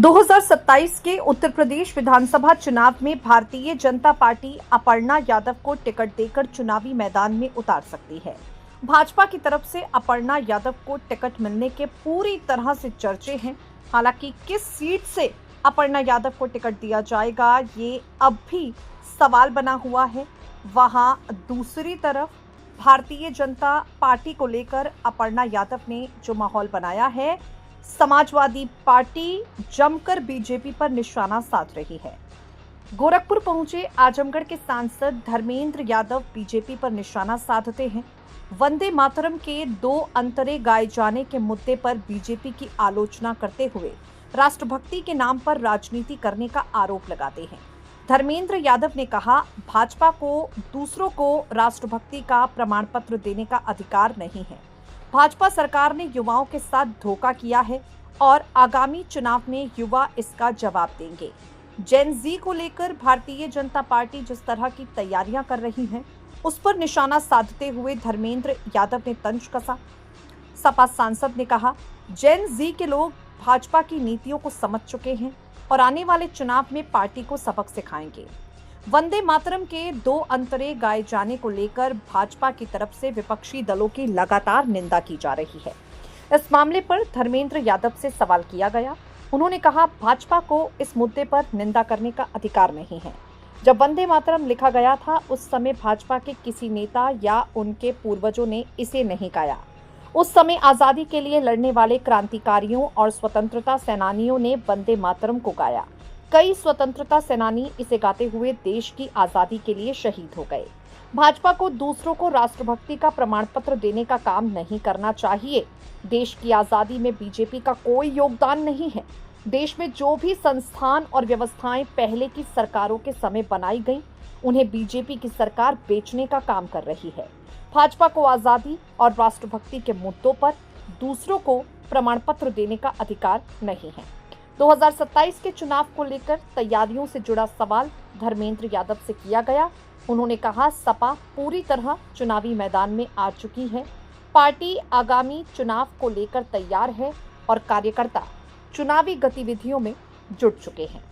2027 के उत्तर प्रदेश विधानसभा चुनाव में भारतीय जनता पार्टी अपर्णा यादव को टिकट देकर चुनावी मैदान में उतार सकती है। भाजपा की तरफ से अपर्णा यादव को टिकट मिलने के पूरी तरह से चर्चे हैं। हालांकि किस सीट से अपर्णा यादव को टिकट दिया जाएगा, ये अब भी सवाल बना हुआ है। वहां दूसरी तरफ भारतीय जनता पार्टी को लेकर अपर्णा यादव ने जो माहौल बनाया है, समाजवादी पार्टी जमकर बीजेपी पर निशाना साध रही है। गोरखपुर पहुंचे आजमगढ़ के सांसद धर्मेंद्र यादव बीजेपी पर निशाना साधते हैं। वंदे मातरम के 2 अंतरे गाए जाने के मुद्दे पर बीजेपी की आलोचना करते हुए राष्ट्रभक्ति के नाम पर राजनीति करने का आरोप लगाते हैं। धर्मेंद्र यादव ने कहा, भाजपा को दूसरों को राष्ट्रभक्ति का प्रमाण पत्र देने का अधिकार नहीं है। भाजपा सरकार ने युवाओं के साथ धोखा किया है और आगामी चुनाव में युवा इसका जवाब देंगे। जेन जी को लेकर भारतीय जनता पार्टी जिस तरह की तैयारियां कर रही है, उस पर निशाना साधते हुए धर्मेंद्र यादव ने तंज कसा। सपा सांसद ने कहा, जेन जी के लोग भाजपा की नीतियों को समझ चुके हैं और आने वाले चुनाव में पार्टी को सबक सिखाएंगे। वंदे मातरम के 2 अंतरे गाए जाने को लेकर भाजपा की तरफ से विपक्षी दलों की लगातार निंदा की जा रही है। इस मामले पर धर्मेंद्र यादव से सवाल किया गया। उन्होंने कहा, भाजपा को इस मुद्दे पर निंदा करने का अधिकार नहीं है। जब वंदे मातरम लिखा गया था, उस समय भाजपा के किसी नेता या उनके पूर्वजों ने इसे नहीं गाया। उस समय आजादी के लिए लड़ने वाले क्रांतिकारियों और स्वतंत्रता सेनानियों ने वंदे मातरम को गाया। कई स्वतंत्रता सेनानी इसे गाते हुए देश की आजादी के लिए शहीद हो गए। भाजपा को दूसरों को राष्ट्रभक्ति का प्रमाण पत्र देने का काम नहीं करना चाहिए। देश की आजादी में बीजेपी का कोई योगदान नहीं है। देश में जो भी संस्थान और व्यवस्थाएं पहले की सरकारों के समय बनाई गई, उन्हें बीजेपी की सरकार बेचने का काम कर रही है। भाजपा को आजादी और राष्ट्रभक्ति के मुद्दों पर दूसरों को प्रमाण पत्र देने का अधिकार नहीं है। 2027 के चुनाव को लेकर तैयारियों से जुड़ा सवाल धर्मेंद्र यादव से किया गया। उन्होंने कहा, सपा पूरी तरह चुनावी मैदान में आ चुकी है। पार्टी आगामी चुनाव को लेकर तैयार है और कार्यकर्ता चुनावी गतिविधियों में जुट चुके हैं।